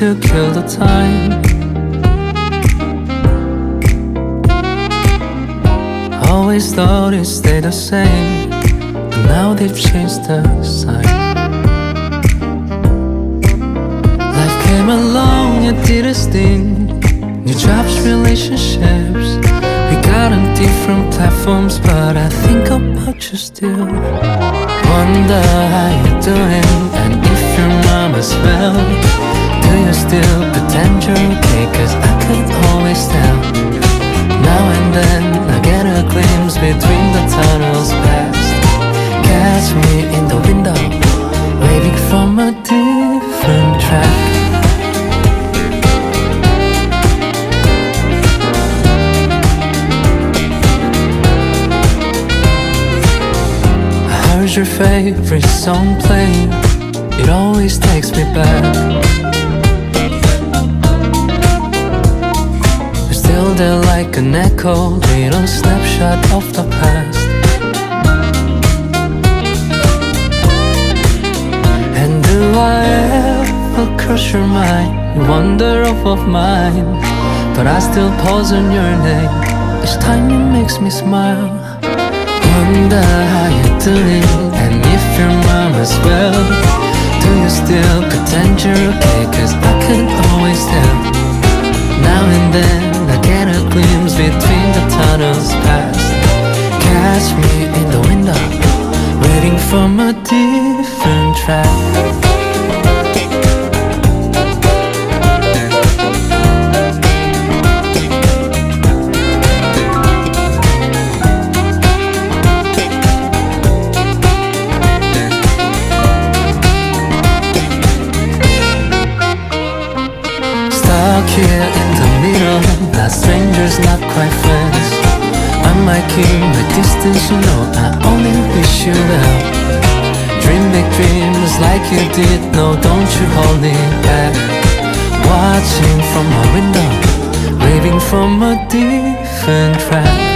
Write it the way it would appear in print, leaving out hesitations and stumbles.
to kill the time. Always thought it'd stay the same, but now they've changed the sign. Life came along, it did its thing. New jobs, relationships. We got on different platforms, but I think about you still. Wonder how you're doing, and if your mom as well. Do you still pretend you're okay? Cause I could always tell. Now and then I get a glimpse between the tunnels past. Catch me in the window, waving from a different track. How's your favorite song playing? It always takes me back. You're still there like an echo, little snapshot of the past. And do I ever cross your mind? You wander off of mine, but I still pause on your name. Each time it makes me smile. Wonder how you're doing, and if your mom as well. Do you still pretend you're okay? Cause I can always tell. Now and then I get a glimpse between the tunnels past. Catch me in the window, waiting from a different track. Stuck here in the middle, not strangers, not quite friends. I might keep my distance, you know, I only wish you well. Dream big dreams like you did, no, don't you hold me back. Watching from my window, waving from a different track.